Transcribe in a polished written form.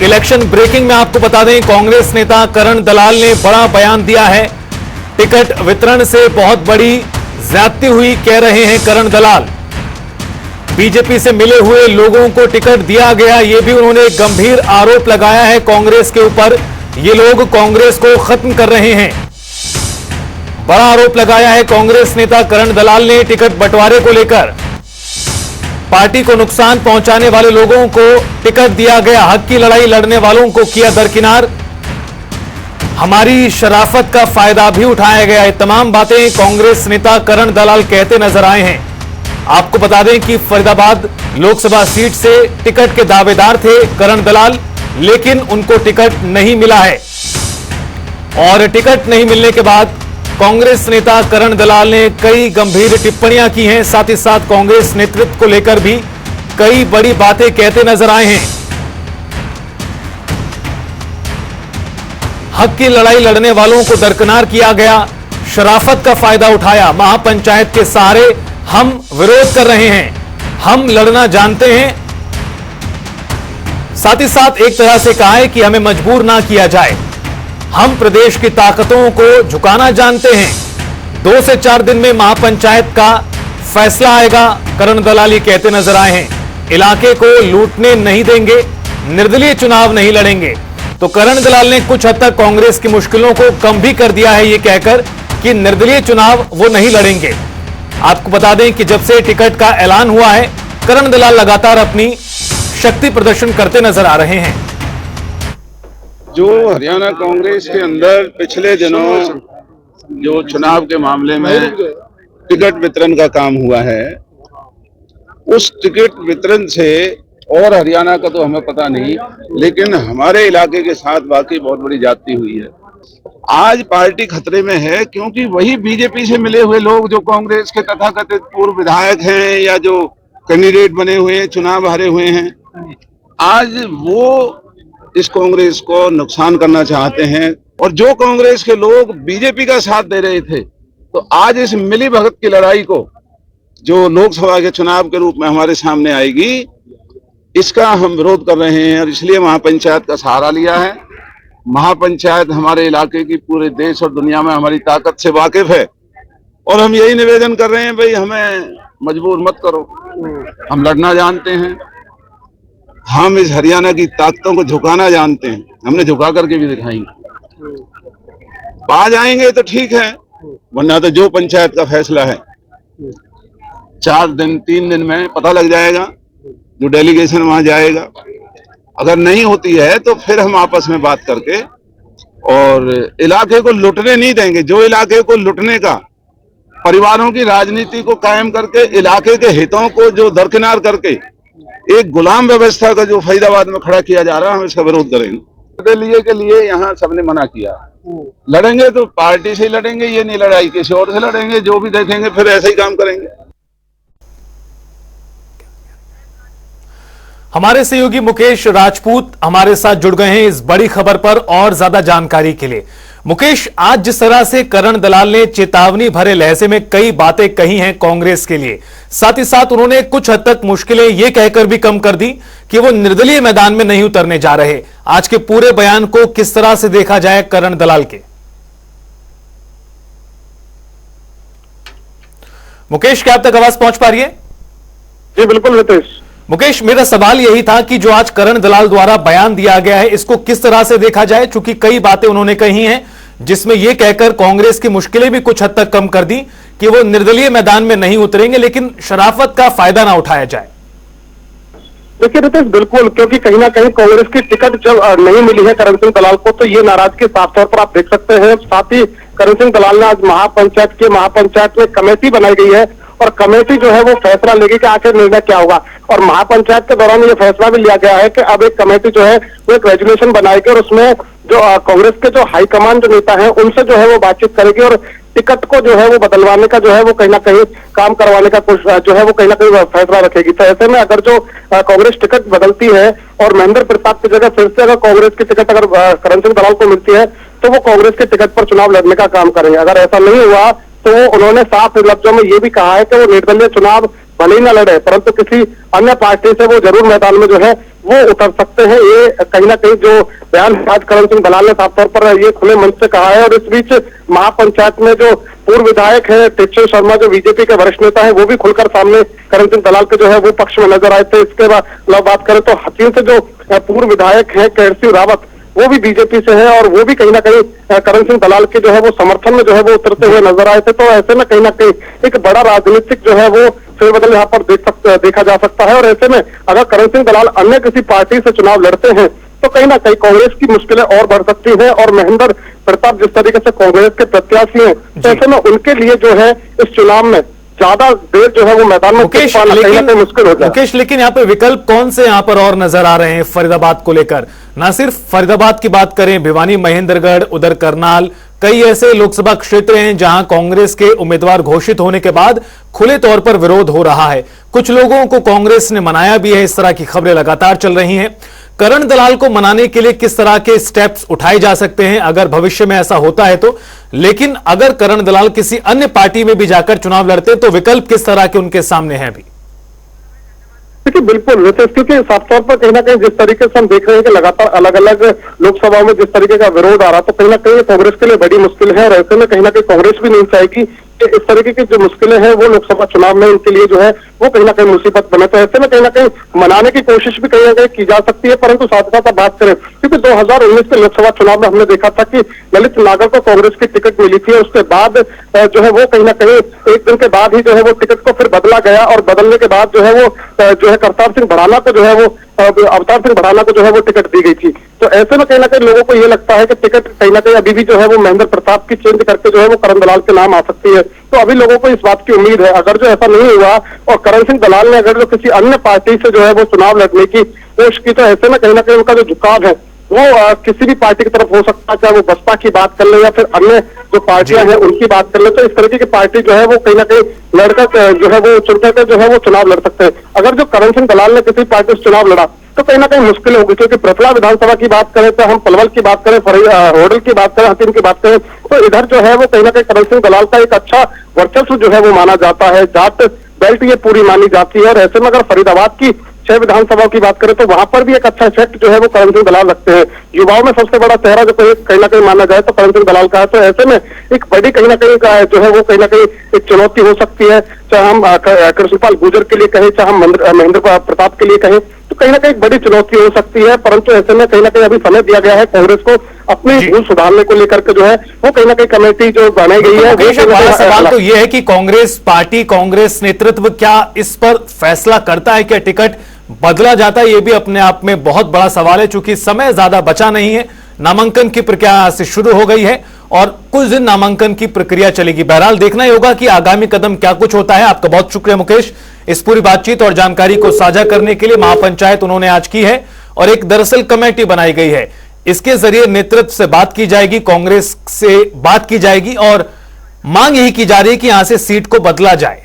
Election breaking में आपको बता दें, कांग्रेस नेता करण दलाल ने बड़ा बयान दिया है। टिकट वितरण से बहुत बड़ी ज्यादती हुई कह रहे हैं करण दलाल। बीजेपी से मिले हुए लोगों को टिकट दिया गया, यह भी उन्होंने गंभीर आरोप लगाया है कांग्रेस के ऊपर। ये लोग कांग्रेस को खत्म कर रहे हैं, बड़ा आरोप लगाया है कांग्रेस नेता करण दलाल ने टिकट बंटवारे को लेकर। पार्टी को नुकसान पहुंचाने वाले लोगों को टिकट दिया गया, हक की लड़ाई लड़ने वालों को किया दरकिनार, हमारी शराफत का फायदा भी उठाया गया। ये तमाम बातें कांग्रेस नेता करण दलाल कहते नजर आए हैं। आपको बता दें कि फरीदाबाद लोकसभा सीट से टिकट के दावेदार थे करण दलाल, लेकिन उनको टिकट नहीं मिला है। और टिकट नहीं मिलने के बाद कांग्रेस नेता करण दलाल ने कई गंभीर टिप्पणियां की हैं। साथ ही साथ कांग्रेस नेतृत्व को लेकर भी कई बड़ी बातें कहते नजर आए हैं। हक की लड़ाई लड़ने वालों को दरकिनार किया गया, शराफत का फायदा उठाया, महापंचायत के सहारे हम विरोध कर रहे हैं, हम लड़ना जानते हैं। साथ ही साथ एक तरह से कहा है कि हमें मजबूर ना किया जाए, हम प्रदेश की ताकतों को झुकाना जानते हैं। 2 से 4 दिन में महापंचायत का फैसला आएगा, करण दलाल ये कहते नजर आए हैं। इलाके को लूटने नहीं देंगे, निर्दलीय चुनाव नहीं लड़ेंगे। तो करण दलाल ने कुछ हद तक कांग्रेस की मुश्किलों को कम भी कर दिया है, ये कहकर कि निर्दलीय चुनाव वो नहीं लड़ेंगे। आपको बता दें कि जब से टिकट का ऐलान हुआ है, करण दलाल लगातार अपनी शक्ति प्रदर्शन करते नजर आ रहे हैं। जो हरियाणा कांग्रेस के अंदर पिछले दिनों जो चुनाव के मामले में टिकट वितरण का काम हुआ है, उस टिकट वितरण से, और हरियाणा का तो हमें पता नहीं, लेकिन हमारे इलाके के साथ वाकई बहुत बड़ी ज्यादती हुई है। आज पार्टी खतरे में है, क्योंकि वही बीजेपी से मिले हुए लोग जो कांग्रेस के तथाकथित पूर्व विधायक हैं या जो कैंडिडेट बने हुए हैं, चुनाव हारे हुए हैं, आज वो इस कांग्रेस को नुकसान करना चाहते हैं। और जो कांग्रेस के लोग बीजेपी का साथ दे रहे थे, तो आज इस मिली भगत की लड़ाई को जो लोकसभा के चुनाव के रूप में हमारे सामने आएगी, इसका हम विरोध कर रहे हैं। और इसलिए महापंचायत का सहारा लिया है। महापंचायत हमारे इलाके की पूरे देश और दुनिया में हमारी ताकत से वाकिफ है, और हम यही निवेदन कर रहे हैं, भाई हमें मजबूर मत करो, हम लड़ना जानते हैं, हम इस हरियाणा की ताकतों को झुकाना जानते हैं, हमने झुका करके भी दिखाएंगे। आ जाएंगे तो ठीक है, वरना तो जो पंचायत का फैसला है 4 दिन 3 दिन में पता लग जाएगा, जो डेलीगेशन वहां जाएगा। अगर नहीं होती है तो फिर हम आपस में बात करके, और इलाके को लुटने नहीं देंगे। जो इलाके को लुटने का, परिवारों की राजनीति को कायम करके, इलाके के हितों को जो दरकिनार करके एक गुलाम व्यवस्था का जो फरीदाबाद में खड़ा किया जा रहा है, हम इसका विरोध करेंगे। के लिए यहाँ सबने मना किया, लड़ेंगे तो पार्टी से ही लड़ेंगे, ये नहीं लड़ाई किसी और से लड़ेंगे। जो भी देखेंगे फिर ऐसे ही काम करेंगे। हमारे सहयोगी मुकेश राजपूत हमारे साथ जुड़ गए हैं इस बड़ी खबर पर और ज्यादा जानकारी के लिए। मुकेश, आज जिस तरह से करण दलाल ने चेतावनी भरे लहजे में कई बातें कही हैं कांग्रेस के लिए, साथ ही साथ उन्होंने कुछ हद तक मुश्किलें यह कहकर भी कम कर दी कि वो निर्दलीय मैदान में नहीं उतरने जा रहे। आज के पूरे बयान को किस तरह से देखा जाए करण दलाल के? मुकेश, क्या अब तक आवाज पहुंच पा रही है? जी बिल्कुल नितेश। मुकेश, मेरा सवाल यही था कि जो आज करण दलाल द्वारा बयान दिया गया है, इसको किस तरह से देखा जाए, चूंकि कई बातें उन्होंने कही हैं जिसमें यह कहकर कांग्रेस की मुश्किलें भी कुछ हद तक कम कर दी कि वो निर्दलीय मैदान में नहीं उतरेंगे, लेकिन शराफत का फायदा ना उठाया जाए। देखिए नितेश, बिल्कुल, क्योंकि कहीं ना कहीं कांग्रेस की टिकट जब नहीं मिली है करण सिंह दलाल को, तो ये नाराजगी साफ तौर पर आप देख सकते हैं। साथ ही करण सिंह दलाल ने आज महापंचायत में कमेटी बनाई गई है, और कमेटी जो है वो फैसला लेगी कि आखिर निर्णय क्या होगा। और महापंचायत के दौरान ये फैसला भी लिया गया है कि अब एक कमेटी जो है वो एक रेजुलेशन बनाएगी, और उसमें जो कांग्रेस के जो हाईकमान जो नेता हैं उनसे जो है वो बातचीत करेगी, और टिकट को जो है वो बदलवाने का जो है वो कहीं ना कहीं काम करवाने का कुछ जो है वो कहीं ना कहीं फैसला रखेगी। तो ऐसे में अगर जो कांग्रेस टिकट बदलती है और महेंद्र प्रताप की जगह फिर से अगर कांग्रेस की टिकट अगर करण सिंह दलाल को मिलती है, तो वो कांग्रेस के टिकट पर चुनाव लड़ने का काम करेंगे। अगर ऐसा नहीं हुआ तो उन्होंने साफ लफ्जों में ये भी कहा है कि वो निर्दलीय चुनाव भले ही न लड़े, परंतु किसी अन्य पार्टी से वो जरूर मैदान में जो है वो उतर सकते हैं। ये कहीं ना कहीं जो बयान आज करण सिंह दलाल ने साफ तौर पर ये खुले मंच से कहा है। और इस बीच महापंचायत में जो पूर्व विधायक है टिच्चू शर्मा, जो बीजेपी के वरिष्ठ नेता है, वो भी खुलकर सामने करण सिंह दलाल के जो है वो पक्ष में नजर आए थे। इसके बाद बात करें तो हसीन से जो पूर्व विधायक है केरसी रावत, वो भी बीजेपी से है और वो भी कहीं ना कहीं करण सिंह दलाल के जो है वो समर्थन में जो है वो उतरते हुए नजर आए थे। तो ऐसे में कहीं ना कहीं एक बड़ा राजनीतिक जो है वो फेरबदल यहाँ पर देखा जा सकता है। और ऐसे में अगर करण सिंह दलाल अन्य किसी पार्टी से चुनाव लड़ते हैं तो कहीं ना कहीं कांग्रेस की मुश्किलें और बढ़ सकती हैं। और महेंद्र प्रताप जिस तरीके से कांग्रेस के प्रत्याशी हैं, तो ऐसे में उनके लिए जो है इस चुनाव में ज्यादा देर जो है वो मैदान में टिक पाना कहीं ना कहीं मुश्किल हो जाए। मुकेश, लेकिन यहाँ पे विकल्प कौन से यहाँ पर और नजर आ रहे हैं फरीदाबाद को लेकर? ना सिर्फ फरीदाबाद की बात करें, भिवानी, महेंद्रगढ़, उधर करनाल, कई ऐसे लोकसभा क्षेत्र हैं जहां कांग्रेस के उम्मीदवार घोषित होने के बाद खुले तौर पर विरोध हो रहा है। कुछ लोगों को कांग्रेस ने मनाया भी है, इस तरह की खबरें लगातार चल रही हैं। करण दलाल को मनाने के लिए किस तरह के स्टेप्स उठाए जा सकते हैं अगर भविष्य में ऐसा होता है तो? लेकिन अगर करण दलाल किसी अन्य पार्टी में भी जाकर चुनाव लड़ते हैं तो विकल्प किस तरह के उनके सामने हैं? भी देखिए, बिल्कुल वैसे, क्योंकि साफ तौर पर कहीं ना कहीं जिस तरीके से हम देख रहे हैं कि लगातार अलग अलग लोकसभा में जिस तरीके का विरोध आ रहा, तो कहीं ना कहीं कांग्रेस के लिए बड़ी मुश्किल है। और ऐसे में कहीं ना कहीं कांग्रेस भी नहीं चाहेगी कि इस तरीके की जो मुश्किलें हैं वो लोकसभा चुनाव में उनके लिए जो है वो कहीं ना कहीं मुसीबत बने। तो ऐसे में कहीं ना कहीं मनाने की कोशिश भी कहीं ना कहीं की जा सकती है। परंतु साथ ही साथ बात करें, क्योंकि 2019 के लोकसभा चुनाव में हमने देखा था कि ललित नागर को कांग्रेस की टिकट मिली थी। उसके बाद जो है वो कहीं ना कहीं एक दिन के बाद ही जो है वो टिकट को फिर बदला गया और बदलने के बाद जो है वो जो है करतार सिंह भड़ाना को जो है वो अवतार सिंह भड़ाना को जो है वो टिकट दी गई थी। तो ऐसे में कहीं ना कहीं लोगों को ये लगता है कि टिकट कहीं ना कहीं अभी भी जो है वो महेंद्र प्रताप की चेंज करके जो है वो करण दलाल के नाम आ सकती है। तो अभी लोगों को इस बात की उम्मीद है, अगर जो ऐसा नहीं हुआ और करण सिंह दलाल ने अगर जो किसी अन्य पार्टी से जो है वो चुनाव लड़ने की कोशिश की, तो ऐसे में कहीं ना कहीं उनका जो झुकाव है वो किसी भी पार्टी की तरफ हो सकता है, चाहे वो बसपा की बात कर ले या फिर अन्य जो पार्टियां हैं उनकी बात कर ले। तो इस तरीके की पार्टी जो है वो कहीं ना कहीं लड़कर जो है वो चुनकर जो है वो चुनाव लड़ सकते हैं। अगर जो करण सिंह दलाल ने किसी पार्टी से चुनाव लड़ा तो कहीं ना कहीं मुश्किल होगी, क्योंकि प्रथला विधानसभा की बात करें तो हम पलवल की बात करें, होडल की बात करें, हसीन की बात करें, तो इधर जो है वो कहीं ना कहीं करण सिंह दलाल का एक अच्छा वर्चस्व जो है वो माना जाता है। जाट बेल्ट ये पूरी मानी जाती है। और ऐसे में अगर फरीदाबाद की 6 विधानसभाओं की बात करें तो वहां पर भी एक अच्छा इफेक्ट जो है वो करण सिंह दलाल रखते हैं। युवाओं में सबसे बड़ा चेहरा जो कहीं ना कहीं माना जाए तो करण सिंह दलाल का है। तो ऐसे में एक बड़ी कहीं ना कहीं जो है वो कहीं ना कहीं एक चुनौती हो सकती है, चाहे हम कृष्णपाल गुर्जर के लिए कहें, चाहे हम महेंद्र प्रताप के लिए कहें, तो कहीं ना कहीं बड़ी चुनौती हो सकती है। परंतु ऐसे में कहीं ना कहीं अभी समय दिया गया है कांग्रेस को अपनी भूल सुधारने को लेकर के जो है वो कहीं ना कहीं कमेटी जो बनाई गई है। बड़ा सवाल तो यह है कि कांग्रेस पार्टी, कांग्रेस नेतृत्व क्या इस पर फैसला करता है कि टिकट बदला जाता है? यह भी अपने आप में बहुत बड़ा सवाल है, चूंकि समय ज्यादा बचा नहीं है। नामांकन की प्रक्रिया आज से शुरू हो गई है और कुछ दिन नामांकन की प्रक्रिया चलेगी। बहरहाल देखना ही होगा कि आगामी कदम क्या कुछ होता है। आपका बहुत शुक्रिया मुकेश, इस पूरी बातचीत और जानकारी को साझा करने के लिए। महापंचायत उन्होंने आज की है और एक दरअसल कमेटी बनाई गई है, इसके जरिए नेतृत्व से बात की जाएगी, कांग्रेस से बात की जाएगी और मांग यही की जा रही है कि यहां से सीट को बदला जाए।